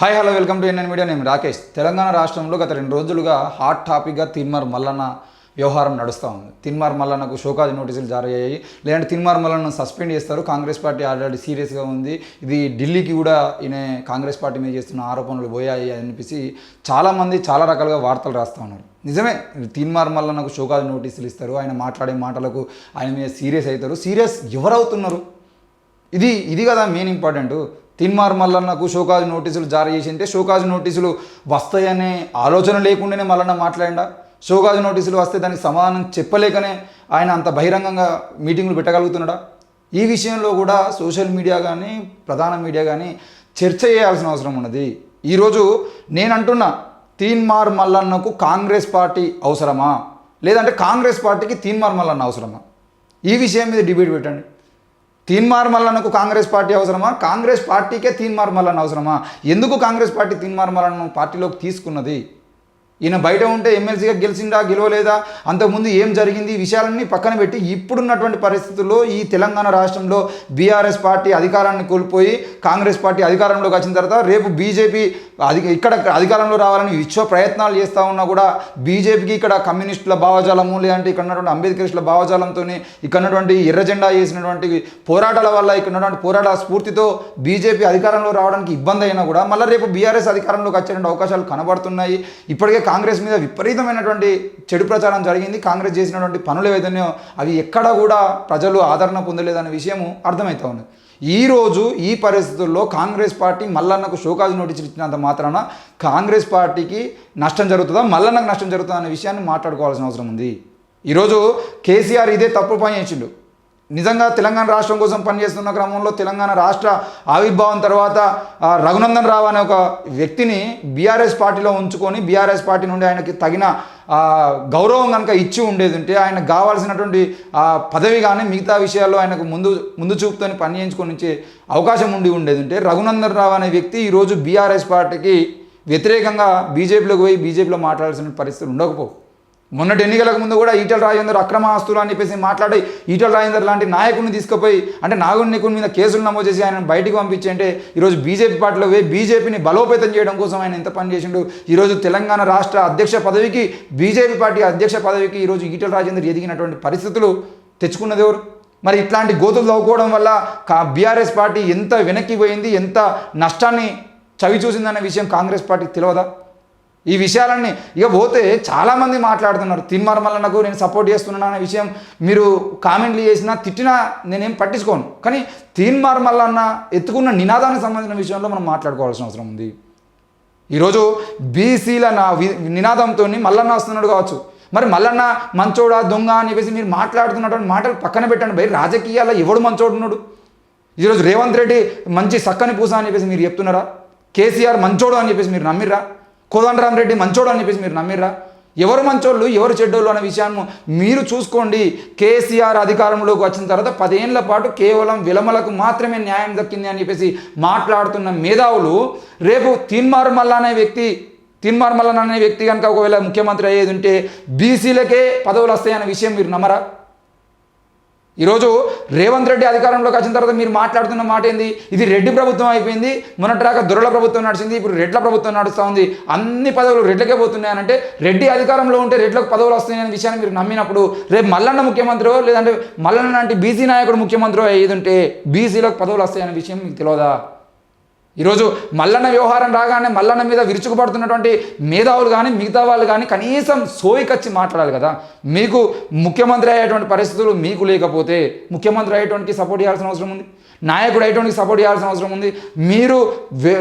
Hi hello welcome to NN media. నేను రాకేష్. తెలంగాణ రాష్ట్రంలో గత 2 రోజులుగా హాట్ టాపిక్గా తీన్మార్ మల్లన్న వ్యవహారం నడుస్తూ ఉంది. తీన్మార్ మల్లన్నకు షోకాజ్ నోటీసులు జారీ అయ్యాయి. లేదంటే తీన్మార్ మల్లన్నను సస్పెండ్ చేస్తారు. కాంగ్రెస్ పార్టీ ఆల్రెడీ సీరియస్గా ఉంది. ఇది ఢిల్లీకి కూడా ఈయన కాంగ్రెస్ పార్టీ మీద చేస్తున్న ఆరోపణలు పోయాయి అనిపించి చాలామంది చాలా రకాలుగా వార్తలు రాస్తూ ఉన్నారు. నిజమే, తీన్మార్ మల్లన్నకు షోకాజ్ నోటీసులు ఇస్తారు. ఆయన మాట్లాడే మాటలకు ఆయన మీద సీరియస్ అవుతారు. సీరియస్ ఎవరవుతున్నారు? ఇది కదా మెయిన్ ఇంపార్టెంట్. తీన్మార్ మల్లన్నకు షోకాజ్ నోటీసులు జారీ చేసి ఉంటే షోకాజ్ నోటీసులు వస్తాయనే ఆలోచన లేకుండానే మల్లన్న మాట్లాడా. షోకాజ్ నోటీసులు వస్తే దానికి సమాధానం చెప్పలేకనే ఆయన అంత బహిరంగంగా మీటింగులు పెట్టగలుగుతున్నాడా? ఈ విషయంలో కూడా సోషల్ మీడియా కానీ ప్రధాన మీడియా కానీ చర్చ చేయాల్సిన అవసరం ఉన్నది. ఈరోజు నేను అంటున్నా, తీన్మార్ మల్లన్నకు కాంగ్రెస్ పార్టీ అవసరమా, లేదంటే కాంగ్రెస్ పార్టీకి తీన్మార్ మల్లన్న అవసరమా? ఈ విషయం మీద డిబేట్ పెట్టండి. తీన్మార్ మల్లన్నకు కాంగ్రెస్ పార్టీ అవసరమా, కాంగ్రెస్ పార్టీకే తీన్మార్ మల్లన్న అవసరమా? ఎందుకు కాంగ్రెస్ పార్టీ తీన్మార్ మల్లన్నను పార్టీలోకి తీసుకున్నది? ఈయన బయట ఉంటే ఎమ్మెల్సీగా గెలిచిందా గెలవలేదా, అంతకుముందు ఏం జరిగింది, ఈ విషయాలన్నీ పక్కన పెట్టి ఇప్పుడున్నటువంటి పరిస్థితుల్లో ఈ తెలంగాణ రాష్ట్రంలో బీఆర్ఎస్ పార్టీ అధికారాన్ని కోల్పోయి కాంగ్రెస్ పార్టీ అధికారంలోకి వచ్చిన తర్వాత రేపు బీజేపీ ఇక్కడ అధికారంలో రావాలని విశ్వ ప్రయత్నాలు చేస్తూ ఉన్నా కూడా బీజేపీకి ఇక్కడ కమ్యూనిస్టుల భావజాలము, లేదంటే ఇక్కడ ఉన్నటువంటి అంబేద్కరిస్టుల భావజాలంతో ఇక్కడ ఉన్నటువంటి ఎర్ర జెండా చేసినటువంటి పోరాటాల వల్ల ఇక్కడ ఉన్నటువంటి పోరాటాల స్ఫూర్తితో బీజేపీ అధికారంలో రావడానికి ఇబ్బంది అయినా కూడా మళ్ళీ రేపు బీఆర్ఎస్ అధికారంలోకి వచ్చేటువంటి అవకాశాలు కనబడుతున్నాయి. ఇప్పటికే కాంగ్రెస్ మీద విపరీతమైనటువంటి చెడు ప్రచారం జరిగింది. కాంగ్రెస్ చేసినటువంటి పనులు ఏదైనా అవి ఎక్కడ కూడా ప్రజలు ఆదరణ పొందలేదనే విషయము అర్థమవుతా ఉంది. ఈరోజు ఈ పరిస్థితుల్లో కాంగ్రెస్ పార్టీ మల్లన్నకు షోకాజ్ నోటీసులు ఇచ్చినంత మాత్రాన కాంగ్రెస్ పార్టీకి నష్టం జరుగుతుందా, మల్లన్నకు నష్టం జరుగుతుందా అనే విషయాన్ని మాట్లాడుకోవాల్సిన అవసరం ఉంది. ఈరోజు కేసీఆర్ ఇదే తప్పు పని చేసిండు. నిజంగా తెలంగాణ రాష్ట్రం కోసం పనిచేస్తున్న క్రమంలో తెలంగాణ రాష్ట్ర ఆవిర్భావం తర్వాత రఘునందన్ రావు అనే ఒక వ్యక్తిని బీఆర్ఎస్ పార్టీలో ఉంచుకొని బీఆర్ఎస్ పార్టీ నుండి ఆయనకి తగిన గౌరవం కనుక ఇచ్చి ఉండేది ఉంటే ఆయనకు కావాల్సినటువంటి పదవి కానీ మిగతా విషయాల్లో ఆయనకు ముందు చూపుతో పని చేయించుకొని అవకాశం ఉండేది ఉంటే రఘునందన్ రావు అనే వ్యక్తి ఈరోజు బీఆర్ఎస్ పార్టీకి వ్యతిరేకంగా బీజేపీలోకి పోయి బీజేపీలో మాట్లాడాల్సిన పరిస్థితులు ఉండకపోవు. మొన్నటి ఎన్నికలకు ముందు కూడా ఈటెల రాజేందర్ అక్రమ ఆస్తులు అని చెప్పేసి మాట్లాడి ఈటెల రాజేందర్ లాంటి నాయకుడిని తీసుకుపోయి అంటే నాగుని మీద కేసులు నమోదు చేసి ఆయన బయటికి పంపించి అంటే ఈరోజు బీజేపీ పార్టీలో పోయి బీజేపీని బలోపేతం చేయడం కోసం ఆయన ఎంత పని చేసిండు. ఈరోజు తెలంగాణ రాష్ట్ర అధ్యక్ష పదవికి బీజేపీ పార్టీ అధ్యక్ష పదవికి ఈరోజు ఈటెల రాజేందర్ ఎదిగినటువంటి పరిస్థితులు తెచ్చుకున్నది ఎవరు? మరి ఇట్లాంటి గోతులు తవ్వుకోవడం వల్ల బీఆర్ఎస్ పార్టీ ఎంత వెనక్కి పోయింది, ఎంత నష్టాన్ని చవి చూసిందనే విషయం కాంగ్రెస్ పార్టీకి తెలియదా? ఈ విషయాలన్నీ ఇక పోతే చాలామంది మాట్లాడుతున్నారు. తీన్మార్ మల్లన్నకు నేను సపోర్ట్ చేస్తున్నాను అనే విషయం మీరు కామెంట్లు చేసినా తిట్టినా నేనేం పట్టించుకోను. కానీ తీన్మార్ మల్లన్న ఎత్తుకున్న నినాదానికి సంబంధించిన విషయంలో మనం మాట్లాడుకోవాల్సిన అవసరం ఉంది. ఈరోజు బీసీల నినాదంతో మల్లన్న వస్తున్నాడు కావచ్చు. మరి మల్లన్న మంచోడా దొంగ అని చెప్పేసి మీరు మాట్లాడుతున్నటువంటి మాటలు పక్కన పెట్టండి. బయట రాజకీయాల్లో ఎవడు మంచోడున్నాడు? ఈరోజు రేవంత్ రెడ్డి మంచి సక్కని పూస అని చెప్పేసి మీరు చెప్తున్నారా? కేసీఆర్ మంచోడు అని చెప్పేసి మీరు నమ్మిర్రా? కోదండరామ్ రెడ్డి మంచోడు అని చెప్పేసి మీరు నమ్మిర్రా? ఎవరు మంచోళ్ళు ఎవరు చెడ్డోళ్ళు అనే విషయాన్ని మీరు చూసుకోండి. కేసీఆర్ అధికారంలోకి వచ్చిన తర్వాత 10 ఏళ్ల పాటు కేవలం విలమలకు మాత్రమే న్యాయం దక్కింది అని చెప్పేసి మాట్లాడుతున్న మేధావులు రేపు తీన్మార్ మల్లన్న అనే వ్యక్తి కనుక ఒకవేళ ముఖ్యమంత్రి అయ్యేది ఉంటే బీసీలకే పదవులు వస్తాయనే విషయం మీరు నమ్మరా? ఈరోజు రేవంత్ రెడ్డి అధికారంలోకి వచ్చిన తర్వాత మీరు మాట్లాడుతున్న మాట ఏంది? ఇది రెడ్డి ప్రభుత్వం అయిపోయింది, మొన్నటిదాకా దొరల ప్రభుత్వం నడిచింది, ఇప్పుడు రెడ్ల ప్రభుత్వం నడుస్తూ ఉంది, అన్ని పదవులు రెడ్లకే పోతున్నాయనంటే రెడ్డి అధికారంలో ఉంటే రెడ్లకు పదవులు వస్తున్నాయనే విషయాన్ని మీరు నమ్మినప్పుడు రేపు మల్లన్న ముఖ్యమంత్రి లేదంటే మల్లన్న లాంటి బీసీ నాయకుడు ముఖ్యమంత్రి అయ్యేది ఉంటే బీసీలకు పదవులు వస్తాయనే విషయం మీకు తెలియదా? ఈరోజు మల్లన్న వ్యవహారం రాగానే మల్లన్న మీద విరుచుకుపడుతున్నటువంటి మేధావులు కానీ మిగతా వాళ్ళు కానీ కనీసం సోయికొచ్చి మాట్లాడాలి కదా. మీకు ముఖ్యమంత్రి అయ్యేటువంటి పరిస్థితులు మీకు లేకపోతే ముఖ్యమంత్రి అయ్యేటువంటి సపోర్ట్ చేయాల్సిన అవసరం ఉంది, నాయకుడు అయ్యేటువంటి సపోర్ట్ చేయాల్సిన అవసరం ఉంది. మీరు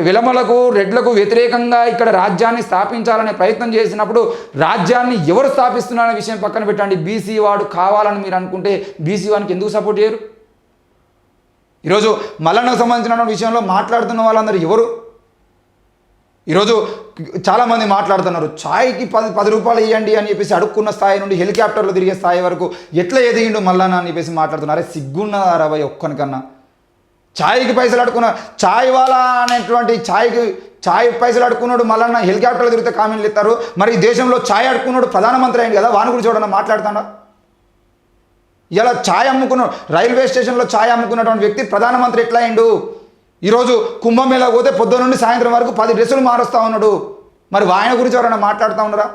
విలమలకు రెడ్లకు వ్యతిరేకంగా ఇక్కడ రాజ్యాన్ని స్థాపించాలనే ప్రయత్నం చేసినప్పుడు రాజ్యాన్ని ఎవరు స్థాపిస్తున్నారనే విషయం పక్కన పెట్టండి. బీసీ వాడు కావాలని మీరు అనుకుంటే బీసీ వానికి ఎందుకు సపోర్ట్ చేయరు? ఈరోజు మల్లన్నకు సంబంధించిన విషయంలో మాట్లాడుతున్న వాళ్ళందరూ ఎవరు? ఈరోజు చాలామంది మాట్లాడుతున్నారు ఛాయ్కి 10 రూపాయలు ఇవ్వండి అని చెప్పేసి అడుక్కున్న స్థాయి నుండి హెలికాప్టర్లో తిరిగే స్థాయి వరకు ఎట్లా ఎదిగిండు మల్లన్న అని చెప్పేసి మాట్లాడుతున్నారు. సిగ్గున్నదారా భయ్ ఒక్కనికన్నా? ఛాయ్కి పైసలు అడుక్కున్న ఛాయ్ వాలా అనేటువంటి ఛాయ్ పైసలు అడుక్కున్నాడు మల్లన్న హెలికాప్టర్లో తిరిగితే కామెంట్లు ఇస్తారు. మరి దేశంలో ఛాయ్ అడుక్కున్నాడు ప్రధానమంత్రి అయింది కదా, వాని గురించి చూడన్నా మాట్లాడుతాడా? ఇలా ఛాయ్ అమ్ముకున్న రైల్వే స్టేషన్లో ఛాయ్ అమ్ముకున్నటువంటి వ్యక్తి ప్రధానమంత్రి ఎట్లా అయిండు? ఈరోజు కుంభమేళా పోతే పొద్దున్న నుండి సాయంత్రం వరకు 10 డ్రెస్సులు మారుస్తూ ఉన్నాడు. మరి ఆయన గురించి ఎవరైనా మాట్లాడుతూ ఉన్నారా?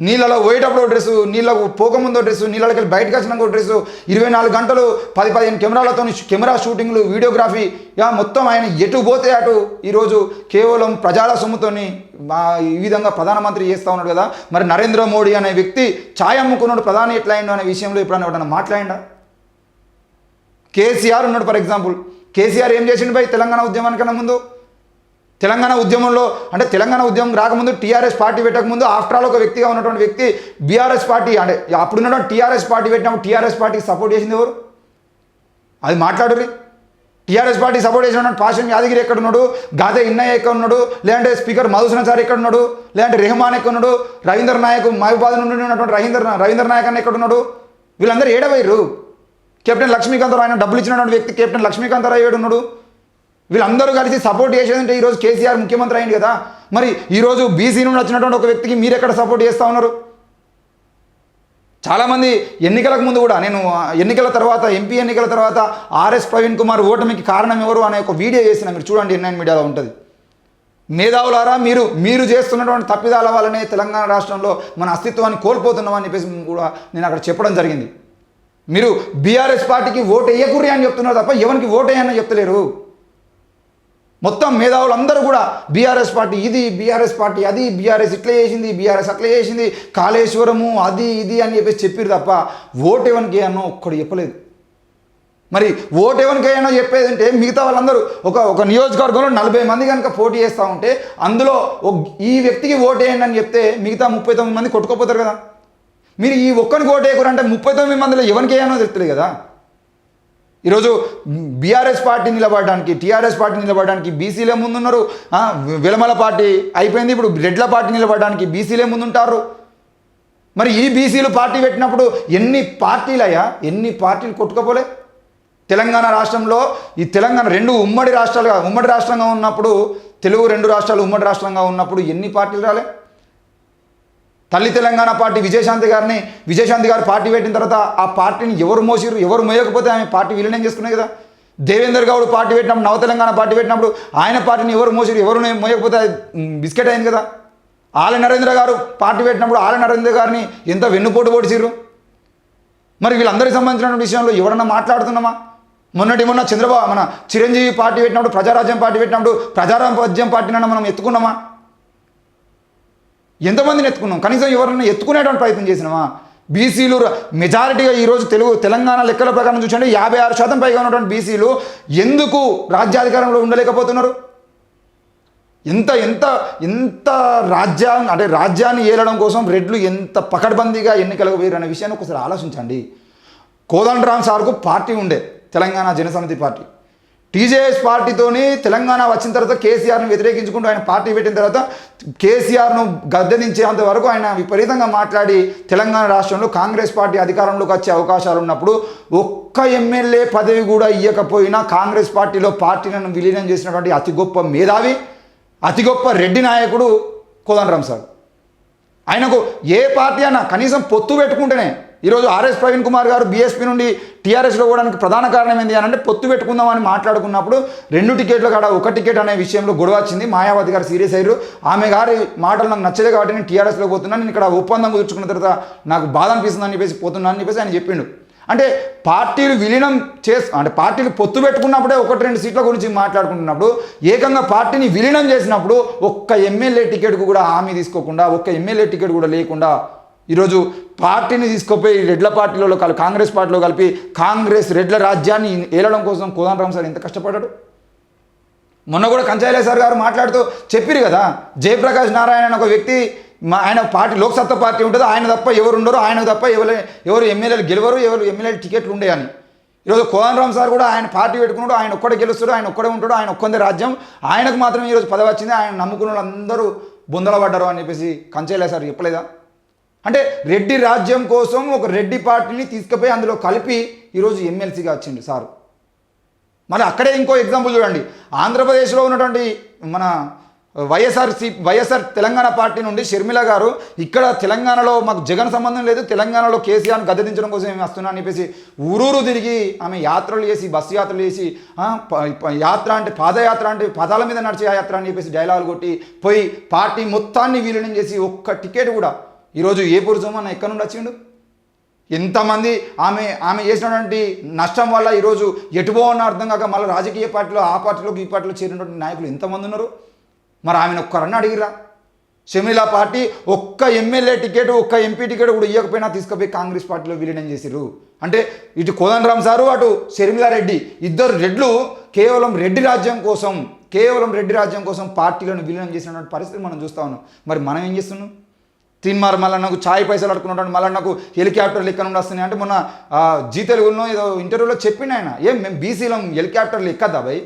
నీళ్ళలో పోయేటప్పుడు డ్రెస్సు, నీళ్ళకు పోకముందో డ్రెస్సు, నీళ్ళకి వెళ్ళి బయటకు వచ్చినాక డ్రెస్సు, 24 గంటలు 10-15 కెమెరాలతో కెమెరా షూటింగ్లు, వీడియోగ్రఫీ, మొత్తం ఆయన ఎటు పోతే అటు ఈరోజు కేవలం ప్రజల సొమ్ముతోని ఈ విధంగా ప్రధానమంత్రి చేస్తూ ఉన్నాడు కదా. మరి నరేంద్ర మోడీ అనే వ్యక్తి ఛాయ్ అమ్ముకున్నాడు ప్రధాని ఎట్లా అయిందో అనే విషయంలో ఎప్పుడైనా ఎవరైనా మాట్లాడిండా? కేసీఆర్ ఉన్నాడు ఫర్ ఎగ్జాంపుల్. కేసీఆర్ ఏం చేసిండు భయ్ తెలంగాణ ఉద్యమానికన్నా ముందు? తెలంగాణ ఉద్యమంలో అంటే తెలంగాణ ఉద్యమం రాకముందు టీఆర్ఎస్ పార్టీ పెట్టకముందు ఆఫ్టర్ ఆల్ ఒక వ్యక్తిగా ఉన్నటువంటి వ్యక్తి బీఆర్ఎస్ పార్టీ అంటే అప్పుడు ఉన్నటువంటి టీఆర్ఎస్ పార్టీ పెట్టినప్పుడు టీఆర్ఎస్ పార్టీకి సపోర్ట్ చేసింది ఎవరు? అది మాట్లాడుర్రి. టీఆర్ఎస్ పార్టీ సపోర్ట్ చేసినటువంటి పాషం యాదగిరి ఎక్కడున్నాడు? గాదే ఇన్నయ్య ఎక్కడ ఉన్నాడు? లేదంటే స్పీకర్ మధుసూదన్ ఎక్కడ ఉన్నాడు? లేదంటే రెహమాన్ ఎక్కడ ఉన్నాడు? రవీంద్ర నాయక్ మహబూబాద్ నుండి ఉన్నటువంటి రవీంద్ర నాయక్ అన్న ఎక్కడున్నాడు? వీళ్ళందరూ ఏడవైరు. కెప్టెన్ లక్ష్మీకాంతరావు ఆయన డబ్బులు ఇచ్చినటువంటి వ్యక్తి కెప్టెన్ లక్ష్మీకాంతరావు ఏడున్నాడు? వీళ్ళందరూ కలిసి సపోర్ట్ చేసేదంటే ఈరోజు కేసీఆర్ ముఖ్యమంత్రి అయింది కదా. మరి ఈరోజు బీసీ నుండి వచ్చినటువంటి ఒక వ్యక్తికి మీరు ఎక్కడ సపోర్ట్ చేస్తూ ఉన్నారు? చాలామంది ఎన్నికలకు ముందు కూడా నేను ఎన్నికల తర్వాత ఎంపీ ఎన్నికల తర్వాత ఆర్ఎస్ ప్రవీణ్ కుమార్ ఓటమికి కారణం ఎవరు అనే ఒక వీడియో చేసిన, మీరు చూడండి, N9 మీడియాలో ఉంటుంది. మేధావులారా, మీరు చేస్తున్నటువంటి తప్పిదాల వల్లనే తెలంగాణ రాష్ట్రంలో మన అస్తిత్వాన్ని కోల్పోతున్నామని చెప్పేసి కూడా నేను అక్కడ చెప్పడం జరిగింది. మీరు బీఆర్ఎస్ పార్టీకి ఓటు వేయకుర్రి అని చెప్తున్నారు తప్ప ఎవరికి ఓటు వేయని చెప్తలేరు. మొత్తం మేధావులందరూ కూడా బీఆర్ఎస్ పార్టీ ఇది, బీఆర్ఎస్ పార్టీ అది, బీఆర్ఎస్ ఇట్లా చేసింది, బీఆర్ఎస్ అట్లా చేసింది, కాళేశ్వరము అది ఇది అని చెప్పేసి చెప్పారు తప్ప ఓటు ఎవరికి వేయనో ఒక్కడు చెప్పలేదు. మరి ఓటు ఎవరికి వేయనో చెప్పేది అంటే మిగతా వాళ్ళందరూ ఒక నియోజకవర్గంలో 40 మంది కనుక పోటీ చేస్తూ ఉంటే అందులో ఈ వ్యక్తికి ఓటు వేయండి అని చెప్తే మిగతా 39 మంది కొట్టుకోపోతారు కదా. మీరు ఈ ఒక్కరికి ఓటు వేయకూరంటే 39 మందిలో ఎవరికి వేయనో తెలుస్తుంది కదా. ఈరోజు బీఆర్ఎస్ పార్టీ నిలబడడానికి, టీఆర్ఎస్ పార్టీ నిలబడడానికి బీసీలే ముందున్నారు. వెలమల పార్టీ అయిపోయింది, ఇప్పుడు రెడ్ల పార్టీ నిలబడడానికి బీసీలే ముందుంటారు. మరి ఈ బీసీలు పార్టీ పెట్టినప్పుడు ఎన్ని పార్టీలు కొట్టుకోపోలే? తెలంగాణ రాష్ట్రంలో ఈ తెలంగాణ ఉమ్మడి రాష్ట్రంగా ఉన్నప్పుడు, తెలుగు 2 రాష్ట్రాలు ఉమ్మడి రాష్ట్రంగా ఉన్నప్పుడు ఎన్ని పార్టీలు రాలే? తల్లి తెలంగాణ పార్టీ విజయశాంతి గారు పార్టీ పెట్టిన తర్వాత ఆ పార్టీని ఎవరు మోసిరు? ఎవరు మోయకపోతే ఆమె పార్టీ విలీనం చేసుకున్నాయి కదా. దేవేందర్ గౌడ్ పార్టీ పెట్టినప్పుడు, నవ తెలంగాణ పార్టీ పెట్టినప్పుడు ఆయన పార్టీని ఎవరు మోసిరు? ఎవరు మోయకపోతే బిస్కెట్ అయింది కదా. ఆల నరేంద్ర గారు పార్టీ పెట్టినప్పుడు ఆల నరేంద్ర గారిని ఎంత వెన్నుపోటు పొడిచిర్రు. మరి వీళ్ళందరికీ సంబంధించిన విషయంలో ఎవరన్నా మాట్లాడుతున్నామా? మొన్న చంద్రబాబు మన చిరంజీవి పార్టీ పెట్టినప్పుడు, ప్రజారాజ్యం పార్టీ పెట్టినప్పుడు ప్రజారాజ్యం పార్టీనన్నా మనం ఎత్తుకున్నామా? ఎంతమందిని ఎత్తుకున్నాం? కనీసం ఎవరైనా ఎత్తుకునేటువంటి ప్రయత్నం చేసినామా? బీసీలు మెజారిటీగా ఈరోజు తెలంగాణ లెక్కల ప్రకారం చూసండి 56% పైగా ఉన్నటువంటి బీసీలు ఎందుకు రాజ్యాధికారంలో ఉండలేకపోతున్నారు? ఎంత ఎంత ఎంత రాజ్యాన్ని ఏలడం కోసం రెడ్లు ఎంత పకడ్బందీగా ఎన్నికలకు వేరు అనే విషయాన్ని ఒకసారి ఆలోచించండి. కోదండరామ్ సార్కు పార్టీ ఉండే, తెలంగాణ జనసమితి పార్టీ. టీజేఎస్ పార్టీతోని తెలంగాణ వచ్చిన తర్వాత కేసీఆర్ను వ్యతిరేకించుకుంటూ ఆయన పార్టీ పెట్టిన తర్వాత కేసీఆర్ను గద్దెదించేంత వరకు ఆయన విపరీతంగా మాట్లాడి తెలంగాణ రాష్ట్రంలో కాంగ్రెస్ పార్టీ అధికారంలోకి వచ్చే అవకాశాలు ఉన్నప్పుడు ఒక్క ఎమ్మెల్యే పదవి కూడా ఇవ్వకపోయినా కాంగ్రెస్ పార్టీలో పార్టీలను విలీనం చేసినటువంటి అతి గొప్ప మేధావి, అతి గొప్ప రెడ్డి నాయకుడు కోదండరామ్ సార్. ఆయనకు ఏ పార్టీ అన్నా కనీసం పొత్తు పెట్టుకుంటేనే, ఈరోజు ఆర్ఎస్ ప్రవీణ్ కుమార్ గారు బీఎస్పీ నుండి టీఆర్ఎస్లో పోవడానికి ప్రధాన కారణం ఏంటి అని అంటే పొత్తు పెట్టుకుందామని మాట్లాడుకున్నప్పుడు 2 టికెట్ల కాడ 1 టికెట్ అనే విషయంలో గొడవ వచ్చింది. మాయావతి గారు సీరియస్ అయ్యారు. ఆమె గారి మాటలు నాకు నచ్చలేదు కాబట్టి నేను టీఆర్ఎస్లో పోతున్నాను, నేను ఇక్కడ ఒప్పందం కుదుర్చుకున్న తర్వాత నాకు బాధ అనిపిస్తుంది అని చెప్పేసి పోతున్నాను అని చెప్పేసి ఆయన చెప్పిండు. అంటే పార్టీలు విలీనం అంటే పార్టీలు పొత్తు పెట్టుకున్నప్పుడే 1-2 సీట్ల గురించి మాట్లాడుకుంటున్నప్పుడు ఏకంగా పార్టీని విలీనం చేసినప్పుడు ఒక్క ఎమ్మెల్యే టికెట్కు కూడా హామీ తీసుకోకుండా, ఒక్క ఎమ్మెల్యే టికెట్ కూడా లేకుండా ఈరోజు పార్టీని తీసుకుపోయి రెడ్ల పార్టీలో కాంగ్రెస్ పార్టీలో కలిపి కాంగ్రెస్ రెడ్ల రాజ్యాన్ని ఏలడం కోసం కోదండరామ్ సార్ ఎంత కష్టపడ్డాడు. మొన్న కూడా కంచాయిలే సార్ గారు మాట్లాడుతూ చెప్పారు కదా, జయప్రకాష్ నారాయణ అనే ఒక వ్యక్తి ఆయన పార్టీ లోక్సత్తా పార్టీ ఉంటుంది, ఆయన తప్ప ఎవరు ఉండరు, ఆయన తప్ప ఎవరు ఎమ్మెల్యేలు గెలవరు, ఎవరు ఎమ్మెల్యేలు టికెట్లు ఉండేయని. ఈరోజు కోదండరామ్ సార్ కూడా ఆయన పార్టీ పెట్టుకున్నాడు, ఆయన ఒక్కడే గెలుస్తాడు, ఆయన ఒక్కడే ఉంటాడు, ఆయన ఒక్కందే రాజ్యం, ఆయనకు మాత్రం ఈరోజు పదవి వచ్చింది, ఆయన నమ్ముకున్న వాళ్ళందరూ బొందల పడ్డారు అని చెప్పేసి కంచాయిలే సార్ చెప్పలేదా? అంటే రెడ్డి రాజ్యం కోసం ఒక రెడ్డి పార్టీని తీసుకుపోయి అందులో కలిపి ఈరోజు ఎమ్మెల్సీగా వచ్చింది సారు. మళ్ళీ అక్కడే ఇంకో ఎగ్జాంపుల్ చూడండి, ఆంధ్రప్రదేశ్లో ఉన్నటువంటి మన వైఎస్ఆర్ తెలంగాణ పార్టీ నుండి షర్మిల గారు ఇక్కడ తెలంగాణలో మాకు జగన్ సంబంధం లేదు, తెలంగాణలో కేసీఆర్ను గద్దెదించడం కోసం ఏమి వస్తున్నా అని చెప్పేసి ఊరూరు తిరిగి ఆమె యాత్రలు చేసి బస్సు యాత్రలు చేసి యాత్ర అంటే పాదయాత్ర అంటే పదాల మీద నడిచే యాత్ర అని చెప్పేసి డైలాగులు కొట్టి పోయి పార్టీ మొత్తాన్ని విలీనం చేసి ఒక్క టికెట్ కూడా ఈరోజు ఏ పురుషమన్న ఎక్కడి నుండి వచ్చిండు? ఎంతమంది ఆమె చేసినటువంటి నష్టం వల్ల ఈరోజు ఎటుబో అన్న అర్థం కాక మళ్ళీ రాజకీయ పార్టీలో ఆ పార్టీలోకి ఈ పార్టీలో చేరినటువంటి నాయకులు ఎంతమంది ఉన్నారు? మరి ఆమెను ఒక్కరన్నా అడిగిరా? షర్మిల పార్టీ ఒక్క ఎమ్మెల్యే టికెట్ ఒక్క ఎంపీ టికెట్ కూడా ఇవ్వకపోయినా తీసుకుపోయి కాంగ్రెస్ పార్టీలో విలీనం చేసిర్రు. అంటే ఇటు కోదండరామ్ సారు అటు షర్మిలా రెడ్డి ఇద్దరు రెడ్లు కేవలం రెడ్డి రాజ్యం కోసం పార్టీలను విలీనం చేసినటువంటి పరిస్థితి మనం చూస్తా ఉన్నాం. మరి మనం ఏం చేస్తున్నాం? తీన్మార్ మల్లన్నకు ఛాయ్ పైసలు అడుకున్నాడు, మల్లన్నకు హెలికాప్టర్లు ఎక్కడ నుండి వస్తున్నాయి అంటే మొన్న జీ తెలుగులో ఏదో ఇంటర్వ్యూలో చెప్పిండు ఆయన, ఏం మేము బీసీలో హెలికాప్టర్లు ఎక్కద్దా భయ్?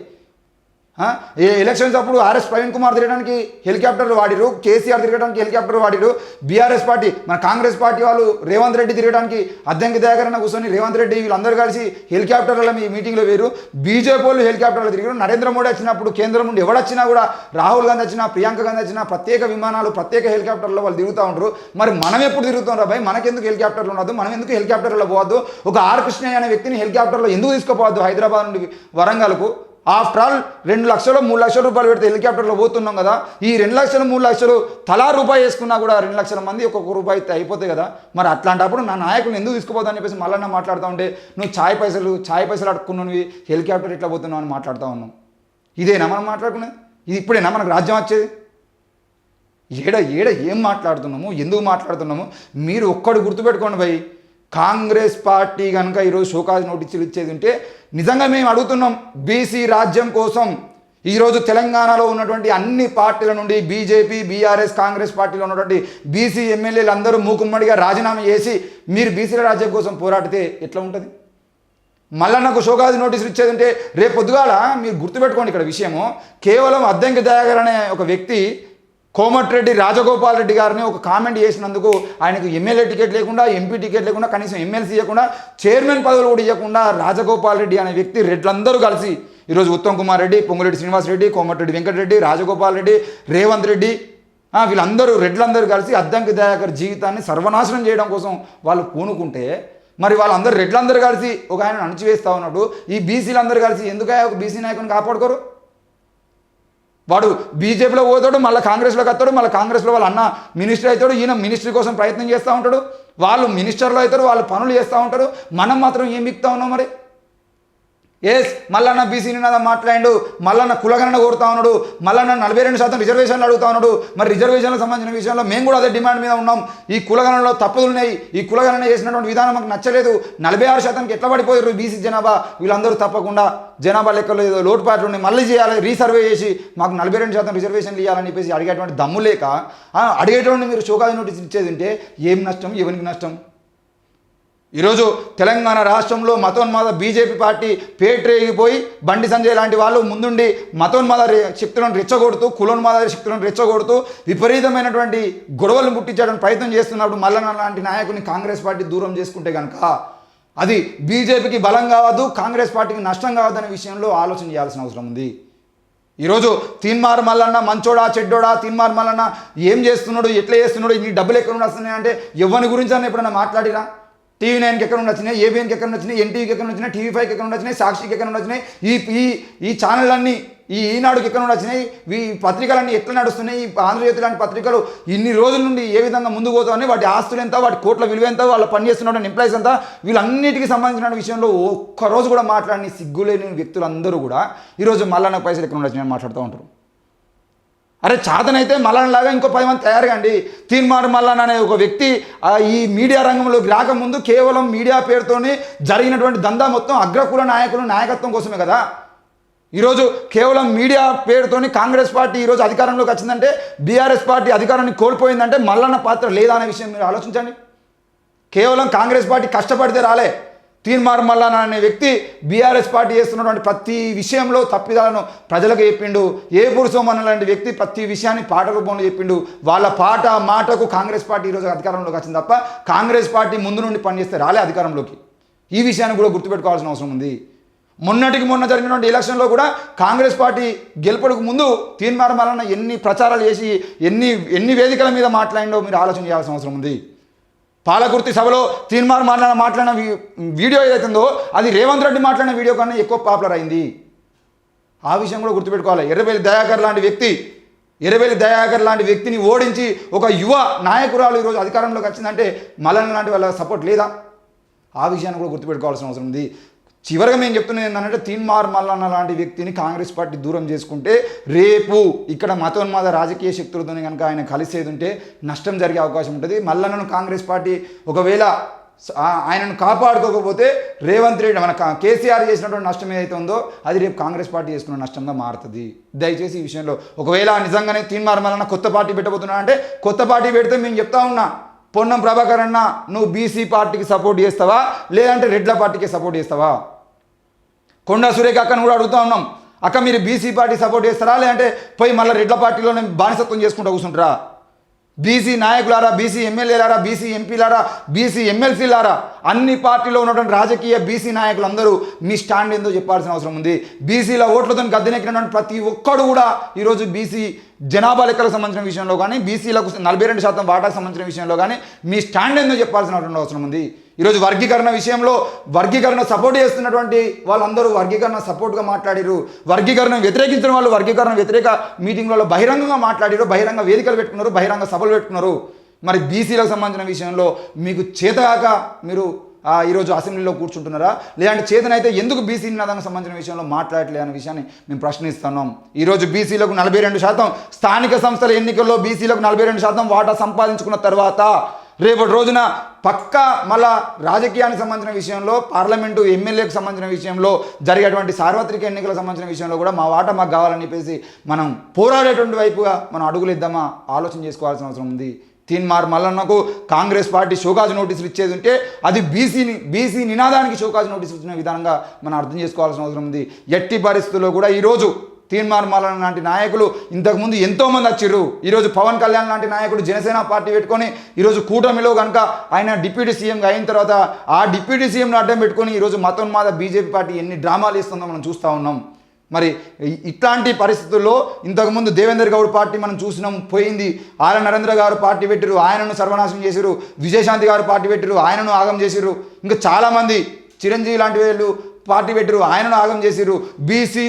ఎలక్షన్స్ అప్పుడు ఆర్ఎస్ ప్రవీణ్ కుమార్ తిరగడానికి హెలికాప్టర్లు వాడిరు, కేసీఆర్ తిరగడానికి హెలికాప్టర్ వాడిరు, బీఆర్ఎస్ పార్టీ మన కాంగ్రెస్ పార్టీ వాళ్ళు రేవంత్ రెడ్డి తిరగడానికి అద్దంకి దగ్గర కూర్చొని రేవంత్ రెడ్డి వీళ్ళందరూ కలిసి హెలికాప్టర్ల మీటింగ్లో వేరు, బీజేపీ వాళ్ళు హెలికాప్టర్లు తిరిగారు. నరేంద్ర మోడీ వచ్చినప్పుడు కేంద్రం నుండి ఎవడొచ్చినా కూడా రాహుల్ గాంధీ వచ్చినా ప్రియాంక గాంధీ వచ్చినా ప్రత్యేక విమానాలు ప్రత్యేక హెలికాప్టర్లో వాళ్ళు తిరుగుతూ ఉంటారు. మరి మనం ఎప్పుడు తిరుగుతాం రా భయ్? మనకెందుకు హెలికాప్టర్లు ఉండదు? మనం ఎందుకు హెలికాప్టర్లో పోవద్దు? ఒక ఆర్ కృష్ణయ్య అనే వ్యక్తిని హెలికాప్టర్లో ఎందుకు తీసుకుపోవద్దు హైదరాబాద్ నుండి వరంగల్కు? ఆఫ్టర్ ఆల్ 2 లక్షలు 3 లక్షల రూపాయలు పెడితే హెలికాప్టర్లో పోతున్నాం కదా. ఈ 2 లక్షలు 3 లక్షలు తలా రూపాయి వేసుకున్నా కూడా 2 లక్షల మంది ఒక్కొక్క రూపాయి అయిపోతాయి కదా. మరి అట్లాంటప్పుడు నా నాయకుని ఎందుకు తీసుకుపోతా అని చెప్పేసి మళ్ళీ మాట్లాడుతూ ఉంటే నువ్వు ఛాయ్ పైసలు అడుక్కున్నావు, హెలికాప్టర్ ఇట్లా పోతున్నావు అని మాట్లాడుతూ ఉన్నాం. ఇదేనా మనం మాట్లాడుకునేది? ఇది ఇప్పుడేనా మనకు రాజ్యం వచ్చేది? ఏం మాట్లాడుతున్నాము, ఎందుకు మాట్లాడుతున్నాము? మీరు ఒక్కడు గుర్తుపెట్టుకోండి భయ్, కాంగ్రెస్ పార్టీ కనుక ఈరోజు షోకాజ్ నోటీసులు ఇచ్చేది ఉంటే నిజంగా మేము అడుగుతున్నాం, బీసీ రాజ్యం కోసం ఈరోజు తెలంగాణలో ఉన్నటువంటి అన్ని పార్టీల నుండి బీజేపీ బీఆర్ఎస్ కాంగ్రెస్ పార్టీలో ఉన్నటువంటి బీసీ ఎమ్మెల్యేలు అందరూ మూకుమ్మడిగా రాజీనామా చేసి మీరు బీసీల రాజ్యం కోసం పోరాడితే ఎట్లా ఉంటుంది? మళ్ళీ నాకు షోకాజ్ నోటీసులు ఇచ్చేది ఉంటే రేపు పొద్దుగాల మీరు గుర్తుపెట్టుకోండి ఇక్కడ విషయము, కేవలం అద్దంకి దయాకర్ అనే ఒక వ్యక్తి కోమటిరెడ్డి రాజగోపాల్ రెడ్డి గారిని ఒక కామెంట్ చేసినందుకు ఆయనకు ఎమ్మెల్యే టికెట్ లేకుండా ఎంపీ టికెట్ లేకుండా కనీసం ఎమ్మెల్సీ ఇవ్వకుండా చైర్మన్ పదవులు కూడా ఇవ్వకుండా రాజగోపాల్ రెడ్డి అనే వ్యక్తి రెడ్లందరూ కలిసి ఈరోజు ఉత్తమ్ కుమార్ రెడ్డి, పొంగురెడ్డి శ్రీనివాస్ రెడ్డి, కోమటిరెడ్డి వెంకటరెడ్డి, రాజగోపాల్ రెడ్డి, రేవంత్ రెడ్డి రెడ్లందరూ కలిసి అద్దంకి దయాకర్ జీవితాన్ని సర్వనాశనం చేయడం కోసం వాళ్ళు పూనుకుంటే మరి వాళ్ళందరూ రెడ్లందరూ కలిసి ఒక ఆయన అణచివేస్తూ ఉన్నప్పుడు ఈ బీసీలందరూ కలిసి ఎందుకయ్యా ఒక బీసీ నాయకుని కాపాడుకోరు? వాడు బీజేపీలో పోతాడు, మళ్ళీ కాంగ్రెస్లోకి వస్తాడు, మళ్ళీ కాంగ్రెస్లో వాళ్ళ అన్న మినిస్టర్ అవుతాడు, ఈయన మినిస్ట్రీ కోసం ప్రయత్నం చేస్తూ ఉంటాడు, వాళ్ళు మినిస్టర్లు అవుతారు, వాళ్ళు పనులు చేస్తూ ఉంటారు. మనం మాత్రం ఏం మిక్తా ఉన్నాం? మరి మల్లన్న బీసీ నినాదం మాట్లాడు, మల్లన్న కులగణన కోరుతా ఉన్నాడు, మల్లన్న 42% రిజర్వేషన్లు అడుగుతా ఉన్నాడు. మరి రిజర్వేషన్లకు సంబంధించిన విషయంలో మేము కూడా అదే డిమాండ్ మీద ఉన్నాం. ఈ కులగణనలో తప్పులు ఉన్నాయి, ఈ కులగణన చేసినటువంటి విధానం మాకు నచ్చలేదు. 46%కి ఎట్లా పడిపోయారు బీసీ జనాభా? వీళ్ళందరూ తప్పకుండా జనాభా లెక్కలు ఏదో లోటుపాట్లు ఉన్నాయి, మళ్ళీ చేయాలి, రీసర్వే చేసి మాకు 42% రిజర్వేషన్లు ఇవ్వాలని చెప్పేసి అడిగేటువంటి దమ్ము లేక అడిగేటువంటి మీరు షోకాజ్ నోటీస్ ఇచ్చేది ఉంటే ఏం నష్టం, ఎవరికి నష్టం? ఈరోజు తెలంగాణ రాష్ట్రంలో మతోన్మాద బీజేపీ పార్టీ పేటరేగిపోయి బండి సంజయ్ లాంటి వాళ్ళు ముందుండి మతోన్మాద శక్తులను రెచ్చగొడుతూ కులోన్మాద శక్తులను రెచ్చగొడుతూ విపరీతమైనటువంటి గొడవలను పుట్టించడానికి ప్రయత్నం చేస్తున్నప్పుడు మల్లన్న లాంటి నాయకుని కాంగ్రెస్ పార్టీ దూరం చేసుకుంటే కనుక అది బీజేపీకి బలం కావద్దు, కాంగ్రెస్ పార్టీకి నష్టం కావద్దనే విషయంలో ఆలోచన చేయాల్సిన అవసరం ఉంది. ఈరోజు తీన్మార్ మల్లన్న మంచోడా చెడ్డోడా, తీన్మార్ మల్లన్న ఏం చేస్తున్నాడు, ఎట్లా చేస్తున్నాడు, ఈ డబ్బులు ఎక్కడ నుండి వస్తున్నాయి అంటే ఎవరి గురించి అన్న ఎప్పుడన్నా మాట్లాడిరా? TV9కి ఎక్కడ నుండి వచ్చినాయి, ABNకి ఎక్కడ నుండి వచ్చినాయి, NTVకి ఎక్కడ నుండి వచ్చినాయి, TV5కి ఎక్కడ నుండి వచ్చినాయి, సాక్షికి ఎక్కడ నుండి వచ్చినాయి, ఈ ఛానళ్ళన్నీ ఈనాడుకి ఎక్కడ నుండి వచ్చినాయి, ఈ పత్రికలన్నీ ఎట్లా నడుస్తున్నాయి, ఈ ఆంధ్రజ్యోతి లాంటి పత్రికలు ఇన్ని రోజుల నుండి ఏ విధంగా ముందుకు పోతామని వాటి ఆస్తులు ఎంత, వాటి కోట్ల విలువ ఎంత, వాళ్ళు పనిచేస్తున్న ఎంప్లాయీస్ ఎంత, వీళ్ళన్నిటికీ సంబంధించిన విషయంలో ఒక్కరోజు కూడా మాట్లాడిన సిగ్గులేని వ్యక్తులందరూ కూడా ఈరోజు మల్లన్న పైసలు ఎక్కడ నుండి వచ్చినాయని మాట్లాడుతూ ఉంటారు. అరే చాతనైతే మల్లన్నలాగా ఇంకో 10 మంది తయారు కండి. తీన్మార్ మల్లన్న అనే ఒక వ్యక్తి ఈ మీడియా రంగంలోకి రాకముందు కేవలం మీడియా పేరుతోనే జరిగినటువంటి దందా మొత్తం అగ్రకుల నాయకులు నాయకత్వం కోసమే కదా. ఈరోజు కేవలం మీడియా పేరుతోని కాంగ్రెస్ పార్టీ ఈరోజు అధికారంలోకి వచ్చిందంటే, బీఆర్ఎస్ పార్టీ అధికారాన్ని కోల్పోయిందంటే మల్లన్న పాత్ర లేదా అనే విషయం మీరు ఆలోచించండి. కేవలం కాంగ్రెస్ పార్టీ కష్టపడితే రాలే. తీన్మార్ మల్లన్న అనే వ్యక్తి బీఆర్ఎస్ పార్టీ చేస్తున్నటువంటి ప్రతి విషయంలో తప్పిదాలను ప్రజలకు చెప్పిండు. ఏ పురుషోమన్న లాంటి వ్యక్తి ప్రతి విషయాన్ని పాట రూపంలో చెప్పిండు. వాళ్ళ పాట మాటకు కాంగ్రెస్ పార్టీ ఈరోజు అధికారంలోకి వచ్చింది తప్ప కాంగ్రెస్ పార్టీ ముందు నుండి పనిచేస్తే రాలే అధికారంలోకి. ఈ విషయాన్ని కూడా గుర్తుపెట్టుకోవాల్సిన అవసరం ఉంది. మొన్నటికి మొన్న జరిగినటువంటి ఎలక్షన్లో కూడా కాంగ్రెస్ పార్టీ గెలుపుడికి ముందు తీన్మార్ మల్లన్న ఎన్ని ప్రచారాలు చేసి ఎన్ని వేదికల మీద మాట్లాడిండో మీరు ఆలోచన చేయాల్సిన అవసరం ఉంది. పాలకుర్తి సభలో తీన్మార్ మల్లన్న మాట్లాడిన వీడియో ఏదైతుందో అది రేవంత్ రెడ్డి మాట్లాడిన వీడియో కన్నా ఎక్కువ పాపులర్ అయింది. ఆ విషయం కూడా గుర్తుపెట్టుకోవాలి. ఎర్రబెల్లి దయాకర్ లాంటి వ్యక్తిని ఓడించి ఒక యువ నాయకురాలు ఈరోజు అధికారంలోకి వచ్చిందంటే మల్లన్న లాంటి వాళ్ళ సపోర్ట్ లేదా? ఆ విషయాన్ని కూడా గుర్తుపెట్టుకోవాల్సిన అవసరం ఉంది. చివరిగా మేము చెప్తున్నది ఏంటంటే తీన్మార్ మల్లన్న లాంటి వ్యక్తిని కాంగ్రెస్ పార్టీ దూరం చేసుకుంటే రేపు ఇక్కడ మతోన్మాద రాజకీయ శక్తులతో కనుక ఆయన కలిసేది ఉంటే నష్టం జరిగే అవకాశం ఉంటుంది. మల్లన్నను కాంగ్రెస్ పార్టీ ఒకవేళ ఆయనను కాపాడుకోకపోతే రేవంత్ రెడ్డి మన కేసీఆర్ చేసినటువంటి నష్టం ఏదైతే ఉందో అది రేపు కాంగ్రెస్ పార్టీ చేసుకున్న నష్టంగా మారుతుంది. దయచేసి ఈ విషయంలో ఒకవేళ నిజంగానే తీన్మార్ మల్లన్న కొత్త పార్టీ పెట్టబోతున్నా అంటే కొత్త పార్టీ పెడితే మేము చెప్తా ఉన్నా, పొన్నం ప్రభాకర్ అన్న నువ్వు బీసీ పార్టీకి సపోర్ట్ చేస్తావా లేదంటే రెడ్ల పార్టీకి సపోర్ట్ చేస్తావా? కొండా సురేఖ అక్కను కూడా అడుగుతా ఉన్నాం, అక్క మీరు బీసీ పార్టీ సపోర్ట్ చేస్తారా లేదంటే పోయి మళ్ళీ రెడ్ల పార్టీలోనే బానిసత్వం చేసుకుంటూ కూర్చుంటారా? బీసీ నాయకులారా, బీసీ ఎమ్మెల్యేలారా, బీసీ ఎంపీలారా, బీసీ ఎమ్మెల్సీలారా, అన్ని పార్టీలో ఉన్నటువంటి రాజకీయ బీసీ నాయకులందరూ మీ స్టాండ్ ఏందో చెప్పాల్సిన అవసరం ఉంది. బీసీల ఓట్లతో గద్దెనెక్కినటువంటి ప్రతి ఒక్కడు కూడా ఈరోజు బీసీ జనాభా లెక్కలకు సంబంధించిన విషయంలో కానీ బీసీలకు 42% వాటాకు సంబంధించిన విషయంలో కానీ మీ స్టాండ్ ఏందో చెప్పాల్సినటువంటి అవసరం ఉంది. ఈరోజు వర్గీకరణ విషయంలో వర్గీకరణ సపోర్ట్ చేస్తున్నటువంటి వాళ్ళందరూ వర్గీకరణ సపోర్ట్గా మాట్లాడారు. వర్గీకరణ వ్యతిరేకించిన వాళ్ళు వర్గీకరణ వ్యతిరేక మీటింగ్లలో బహిరంగంగా మాట్లాడారు, బహిరంగ వేదికలు పెట్టుకున్నారు, బహిరంగ సభలు పెట్టుకున్నారు. మరి బీసీలకు సంబంధించిన విషయంలో మీకు చేతగాక మీరు ఈరోజు అసెంబ్లీలో కూర్చుంటున్నారా లేదంటే చేతనైతే ఎందుకు బీసీ నినాదానికి సంబంధించిన విషయంలో మాట్లాడలే అనే విషయాన్ని మేము ప్రశ్నిస్తున్నాం. ఈరోజు బీసీలకు 42%, స్థానిక సంస్థల ఎన్నికల్లో బీసీలకు 42% వాటా సంపాదించుకున్న తర్వాత రేపటి రోజున పక్కా మళ్ళా రాజకీయానికి సంబంధించిన విషయంలో పార్లమెంటు ఎమ్మెల్యేకి సంబంధించిన విషయంలో జరిగేటువంటి సార్వత్రిక ఎన్నికలకు సంబంధించిన విషయంలో కూడా మా వాటా మాకు కావాలని చెప్పేసి మనం పోరాడేటువంటి వైపుగా మనం అడుగులు ఇద్దామా ఆలోచన చేసుకోవాల్సిన అవసరం ఉంది. తీన్మార్ మల్లన్నకు కాంగ్రెస్ పార్టీ షోకాజ్ నోటీసులు ఇచ్చేది ఉంటే అది బీసీ నినాదానికి షోకాజ్ నోటీసులు ఇచ్చిన విధానంగా మనం అర్థం చేసుకోవాల్సిన అవసరం ఉంది. ఎట్టి పరిస్థితుల్లో కూడా ఈరోజు తీన్మార్ మల్లన్న లాంటి నాయకులు ఇంతకుముందు ఎంతోమంది వచ్చారు. ఈరోజు పవన్ కళ్యాణ్ లాంటి నాయకుడు జనసేన పార్టీ పెట్టుకొని ఈరోజు కూటమిలో కనుక ఆయన డిప్యూటీ సీఎంగా అయిన తర్వాత ఆ డిప్యూటీ సీఎంను అడ్డం పెట్టుకొని ఈరోజు మతోన్మాద బీజేపీ పార్టీ ఎన్ని డ్రామాలు ఇస్తుందో మనం చూస్తూ ఉన్నాం. మరి ఇట్లాంటి పరిస్థితుల్లో ఇంతకుముందు దేవేందర్ గౌడ్ పార్టీ మనం చూసినాం పోయింది. ఆల నరేంద్ర గారు పార్టీ పెట్టిరు, ఆయనను సర్వనాశనం చేసిరు. విజయశాంతి గారు పార్టీ పెట్టిరు, ఆయనను ఆగం చేసిరు. ఇంకా చాలామంది చిరంజీవి లాంటి వాళ్ళు పార్టీ పెట్టిరు, ఆయనను ఆగం చేసిరు. బీసీ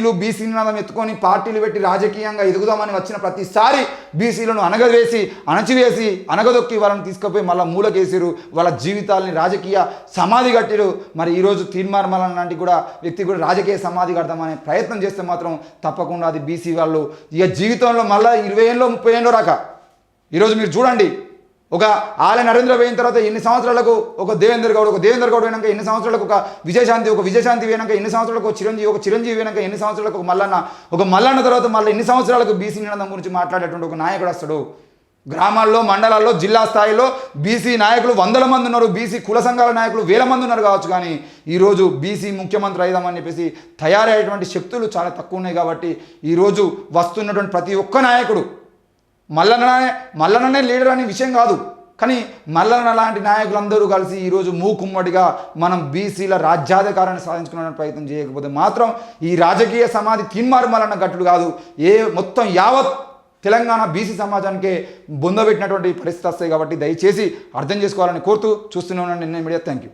నినాదం ఎత్తుకొని పార్టీలు పెట్టి రాజకీయంగా ఎదుగుదామని వచ్చిన ప్రతిసారి బీసీలను అణచివేసి అనగదొక్కి వాళ్ళని తీసుకుపోయి మళ్ళీ మూలకేసిరు. వాళ్ళ జీవితాలని రాజకీయ సమాధి కట్టిరు. మరి ఈరోజు తీన్మార్ మల్లన్న లాంటి కూడా వ్యక్తి కూడా రాజకీయ సమాధి కడతామనే ప్రయత్నం చేస్తే మాత్రం తప్పకుండా అది బీసీ వాళ్ళు ఇక జీవితంలో మళ్ళీ 20 ఏళ్ళలో 30 ఏళ్ళలో రాక ఈరోజు మీరు చూడండి, ఒక ఆల నరేంద్ర పోయిన తర్వాత ఎన్ని సంవత్సరాలకు ఒక దేవేందర్ గౌడ్ పోయినాక ఎన్ని సంవత్సరాలకు ఒక విజయశాంతి పోయినాక ఎన్ని సంవత్సరాలకు ఒక చిరంజీవి పోయినాక ఎన్ని సంవత్సరాలకు ఒక మల్లన్న తర్వాత మళ్ళీ ఎన్ని సంవత్సరాలకు బీసీ నినాదం గురించి మాట్లాడేటువంటి ఒక నాయకుడు వస్తాడు. గ్రామాల్లో, మండలాల్లో, జిల్లా స్థాయిలో బీసీ నాయకులు 100 మంది ఉన్నారు, బీసీ కుల సంఘాల నాయకులు 1000 మంది ఉన్నారు కావచ్చు. కానీ ఈరోజు బీసీ ముఖ్యమంత్రి అయిదామని చెప్పేసి తయారయ్యేటువంటి శక్తులు చాలా తక్కువ ఉన్నాయి. కాబట్టి ఈరోజు వస్తున్నటువంటి ప్రతి ఒక్క నాయకుడు మల్లన్ననే లీడర్ అనే విషయం కాదు, కానీ మల్లన్న లాంటి నాయకులందరూ కలిసి ఈరోజు మూకుమ్మడిగా మనం బీసీల రాజ్యాధికారాన్ని సాధించుకునే ప్రయత్నం చేయకపోతే మాత్రం ఈ రాజకీయ సమాధి తీన్మార్ మల్లన్న గట్టుడు కాదు, మొత్తం యావత్ తెలంగాణ బీసీ సమాజానికే బొందబెట్టినటువంటి పరిస్థితి వస్తాయి. కాబట్టి దయచేసి అర్థం చేసుకోవాలని కోరుతూ చూస్తూనే ఉన్నాను నిన్న మీడియా. Thank you.